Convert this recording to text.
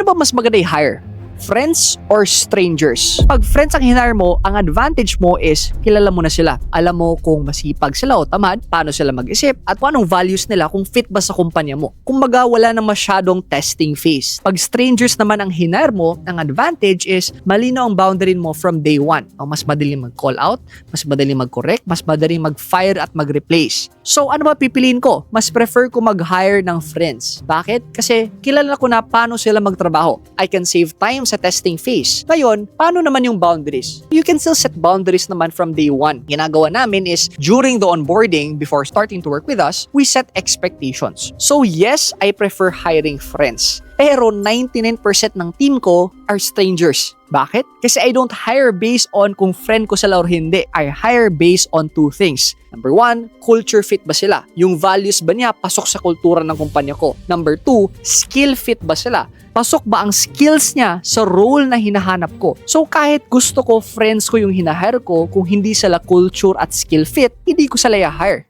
ba mas maganda i-hire? Friends or strangers? Pag friends ang hinire mo, ang advantage mo is kilala mo na sila. Alam mo kung masipag sila o tamad, paano sila mag-isip, at kung anong values nila, kung fit ba sa kumpanya mo. Kumbaga, wala na masyadong testing phase. Pag strangers naman ang hinire mo, ang advantage is malinaw ang boundary mo from day one. O mas madaling mag-call out, mas madaling mag-correct, mas madaling mag-fire at mag-replace. So ano ba pipiliin ko? Mas prefer ko mag-hire ng friends. Bakit? Kasi kilala ko na paano sila magtrabaho. I can save time sa testing phase. Ngayon, paano naman yung boundaries? You can still set boundaries naman from day one. Ginagawa namin is, during the onboarding, before starting to work with us, we set expectations. So yes, I prefer hiring friends. Pero 99% ng team ko are strangers. Bakit? Kasi I don't hire based on kung friend ko sila or hindi. I hire based on two things. Number one, culture fit ba sila? Yung values ba niya pasok sa kultura ng kumpanya ko? Number two, skill fit ba sila? Pasok ba ang skills niya sa role na hinahanap ko? So kahit gusto ko friends ko yung hinahire ko, kung hindi sila culture at skill fit, hindi ko sila i-hire.